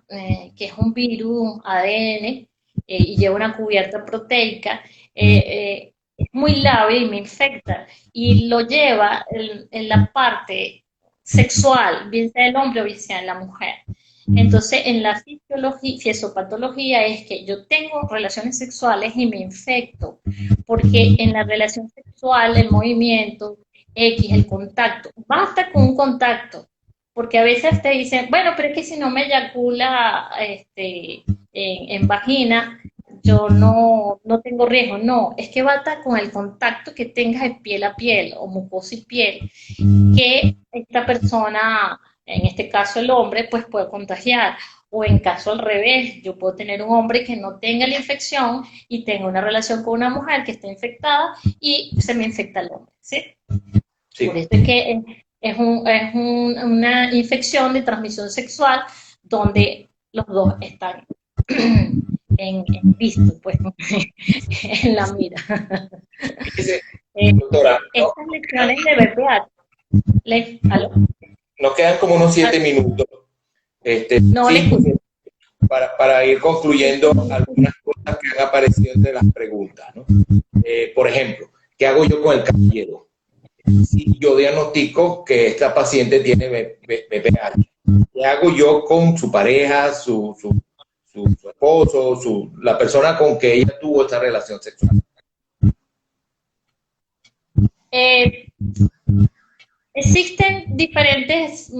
que es un virus ADN y lleva una cubierta proteica, es muy lábil y me infecta y lo lleva en la parte sexual, bien sea el hombre o bien sea la mujer. Entonces, en la fisiopatología es que yo tengo relaciones sexuales y me infecto, porque en la relación sexual el movimiento X, el contacto, basta con un contacto, porque a veces te dicen, bueno, pero es que si no me eyacula en vagina, yo no tengo riesgo. No, es que basta con el contacto que tengas de piel a piel o mucosa y piel, que esta persona, en este caso el hombre, pues puede contagiar. O en caso al revés, yo puedo tener un hombre que no tenga la infección y tenga una relación con una mujer que esté infectada y se me infecta el hombre, ¿sí? Por Sí. eso es que una infección de transmisión sexual donde los dos están en visto, pues, en la mira. Fíjese, Eh, doctora, no, Estas lecciones de BPH, ¿aló? nos quedan como unos 7 minutos. No le Cinco, escucho. para ir concluyendo algunas cosas que han aparecido entre las preguntas, ¿no? Por ejemplo, ¿qué hago yo con el caballero? Si yo diagnostico que esta paciente tiene BPH, ¿qué hago yo con su pareja, su esposo, la persona con que ella tuvo esta relación sexual? Eh, Existen diferentes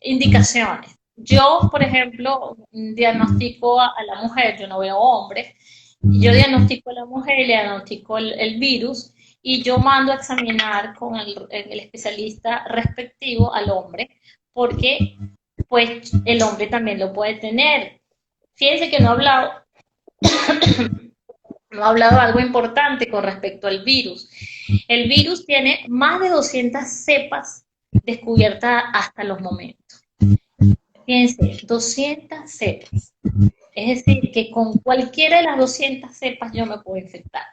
indicaciones. Yo, por ejemplo, diagnostico a la mujer, yo no veo hombres, yo diagnostico a la mujer, le diagnostico el virus y yo mando a examinar con el especialista respectivo al hombre, porque pues el hombre también lo puede tener. Fíjense que no he hablado de algo importante con respecto al virus. El virus tiene más de 200 cepas descubiertas hasta los momentos. Fíjense, 200 cepas. Es decir, que con cualquiera de las 200 cepas yo me puedo infectar.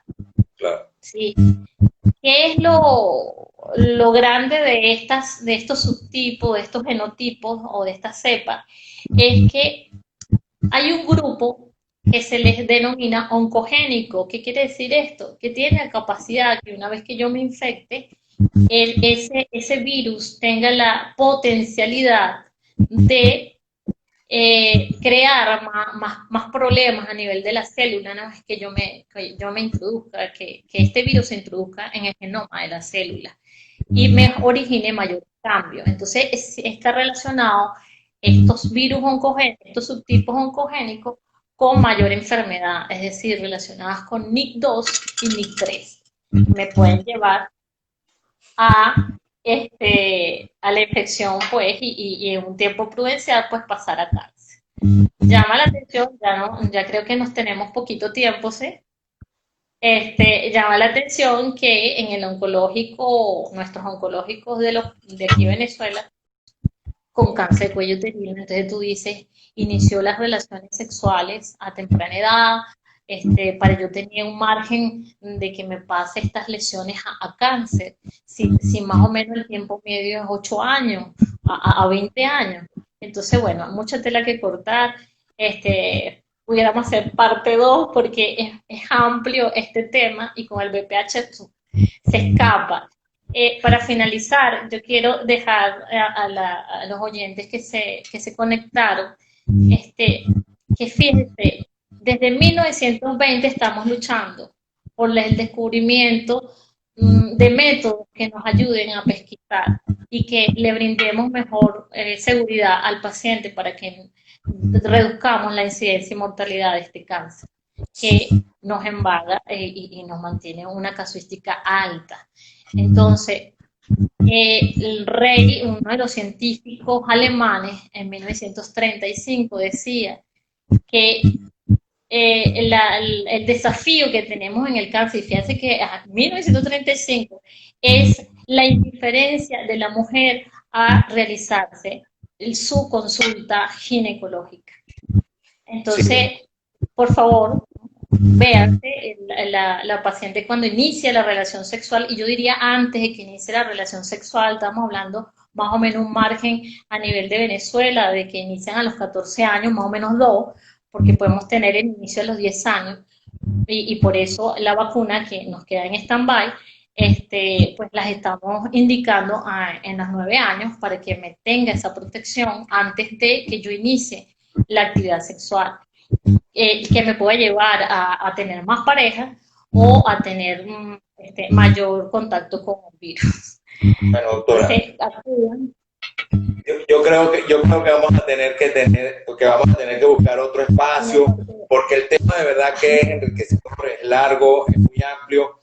Claro. ¿Sí? ¿Qué es lo grande de estos subtipos, de estos genotipos o de estas cepas? Es que hay un grupo que se les denomina oncogénico. ¿Qué quiere decir esto? Que tiene la capacidad que una vez que yo me infecte, ese virus tenga la potencialidad de crear más problemas a nivel de la célula una vez que yo me introduzca, que este virus se introduzca en el genoma de la célula y me origine mayor cambio. Entonces, está relacionado estos virus oncogénicos, estos subtipos oncogénicos con mayor enfermedad, es decir, relacionadas con NIC2 y NIC3. Me pueden llevar a, a la infección, pues, y en un tiempo prudencial, pues, pasar a cáncer. Llama la atención, ya creo que nos tenemos poquito tiempo, ¿sí? Llama la atención que en el oncológico, nuestros oncológicos de aquí de Venezuela, con cáncer de cuello uterino, entonces tú dices, inició las relaciones sexuales a temprana edad, para yo tener un margen de que me pase estas lesiones a cáncer, si más o menos el tiempo medio es 8 años, a 20 años. Entonces, bueno, hay mucha tela que cortar, pudiéramos hacer parte 2 porque es amplio este tema y con el BPH se escapa. Para finalizar, yo quiero dejar a los oyentes que se conectaron, que fíjense, desde 1920 estamos luchando por el descubrimiento de métodos que nos ayuden a pesquisar y que le brindemos mejor seguridad al paciente para que reduzcamos la incidencia y mortalidad de este cáncer, que nos embarga y nos mantiene una casuística alta. Entonces, el Rey, uno de los científicos alemanes, en 1935 decía que el desafío que tenemos en el cáncer, y fíjense que en 1935 es la indiferencia de la mujer a realizarse su consulta ginecológica. Entonces, sí, por favor, véanse la paciente cuando inicia la relación sexual, y yo diría antes de que inicie la relación sexual, estamos hablando más o menos un margen a nivel de Venezuela, de que inician a los 14 años, más o menos 2, porque podemos tener el inicio a los 10 años, y por eso la vacuna que nos queda en stand-by, pues las estamos indicando en los 9 años para que me tenga esa protección antes de que yo inicie la actividad sexual, que me pueda llevar a tener más parejas o a tener mayor contacto con el virus. Bueno, doctora, yo creo que vamos a tener que buscar otro espacio, porque el tema de verdad que es enriquecedor, es largo, es muy amplio,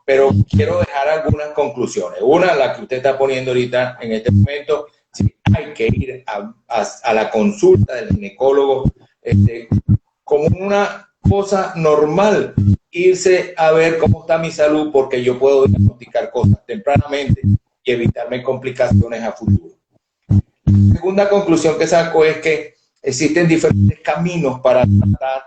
pero quiero dejar algunas conclusiones. Una, la que usted está poniendo ahorita en este momento: si hay que ir a la consulta del ginecólogo como una cosa normal, irse a ver cómo está mi salud, porque yo puedo diagnosticar cosas tempranamente y evitarme complicaciones a futuro. La segunda conclusión que saco es que existen diferentes caminos para tratar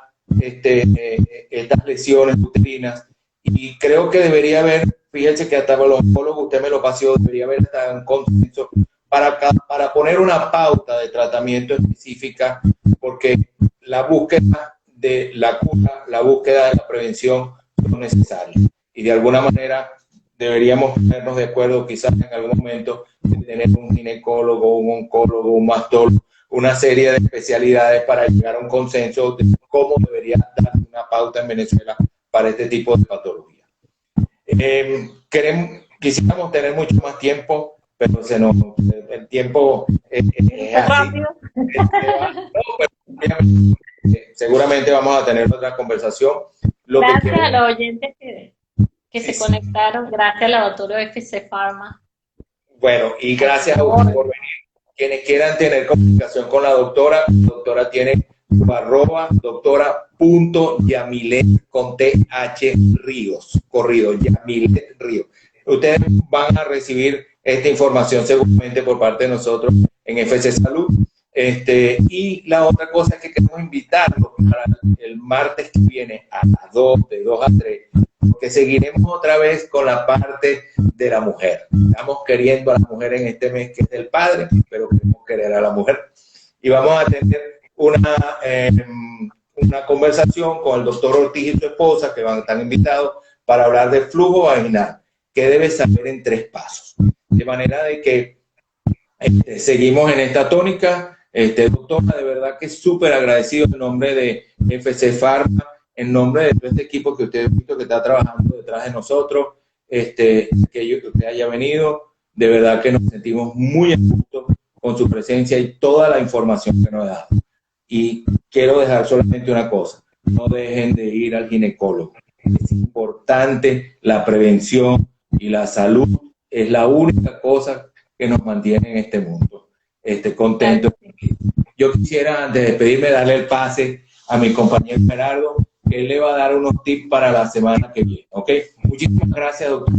estas lesiones uterinas, y creo que debería haber, fíjense que hasta con los oncólogos, usted me lo paseó, debería haber hasta un consenso para poner una pauta de tratamiento específica, porque la búsqueda de la cura, la búsqueda de la prevención son necesarias, y de alguna manera deberíamos ponernos de acuerdo quizás en algún momento de tener un ginecólogo, un oncólogo, un mastólogo, una serie de especialidades para llegar a un consenso de cómo debería dar una pauta en Venezuela para este tipo de patología. Quisiéramos tener mucho más tiempo, pero el tiempo es así. Seguramente vamos a tener otra conversación. Gracias a los oyentes que se conectaron, gracias a la doctora FC Pharma. Bueno, y gracias a ustedes por venir. Quienes quieran tener comunicación con la doctora tiene su @ doctora.yamilet con TH Ríos, corrido, Yamilet Ríos. Ustedes van a recibir esta información seguramente por parte de nosotros en FC Salud. Y la otra cosa es que queremos invitarlos para el martes que viene a las 2, de 2 a 3, porque seguiremos otra vez con la parte de la mujer. Estamos queriendo a la mujer en este mes que es del padre, pero queremos querer a la mujer. Y vamos a tener una conversación con el doctor Ortiz y su esposa, que van a estar invitados, para hablar del flujo vaginal, que debes saber en 3 pasos. De manera de que seguimos en esta tónica. Doctora, de verdad que súper agradecido en nombre de FC Pharma, en nombre de todo este equipo que usted ha visto que está trabajando detrás de nosotros, que usted haya venido. De verdad que nos sentimos muy a gusto con su presencia y toda la información que nos ha dado. Y quiero dejar solamente una cosa: no dejen de ir al ginecólogo. Es importante la prevención, y la salud es la única cosa que nos mantiene en este mundo contento. Yo quisiera, antes de despedirme, darle el pase a mi compañero Gerardo, que él le va a dar unos tips para la semana que viene. ¿Ok? Muchísimas gracias, doctor.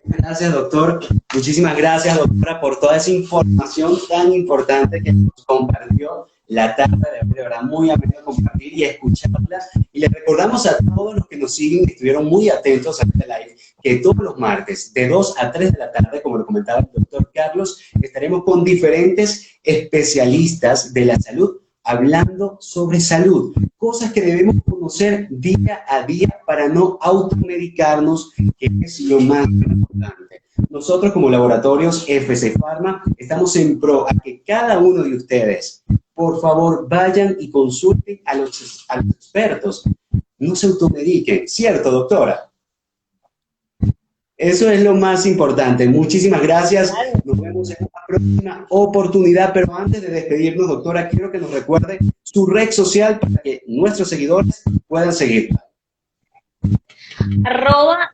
Gracias, doctor. Muchísimas gracias, doctora, por toda esa información tan importante que nos compartió la tarde de hoy. De verdad, muy ameno compartir y escucharla. Y les recordamos a todos los que nos siguen, que estuvieron muy atentos a este live, que todos los martes, de 2 a 3 de la tarde, como lo comentaba el doctor Carlos, estaremos con diferentes especialistas de la salud, hablando sobre salud, cosas que debemos conocer día a día para no automedicarnos, que es lo más importante. Nosotros como laboratorios FC Pharma estamos en pro a que cada uno de ustedes, por favor, vayan y consulten a los expertos. No se automediquen, ¿cierto, doctora? Eso es lo más importante. Muchísimas gracias. Nos vemos en una próxima oportunidad. Pero antes de despedirnos, doctora, quiero que nos recuerde su red social para que nuestros seguidores puedan seguirla.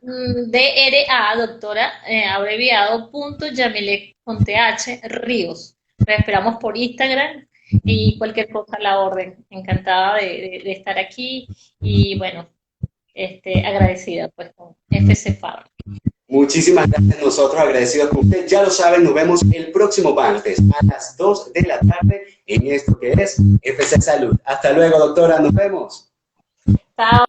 @DRA, doctora, abreviado, .Yamilet con TH Ríos. Los esperamos por Instagram y cualquier cosa a la orden. Encantada de estar aquí y bueno, agradecida pues con FC Pharma. Muchísimas gracias, nosotros agradecidos con usted. Ya lo saben, nos vemos el próximo martes a las 2 de la tarde en esto que es FC Salud. Hasta luego, doctora, nos vemos. Chao.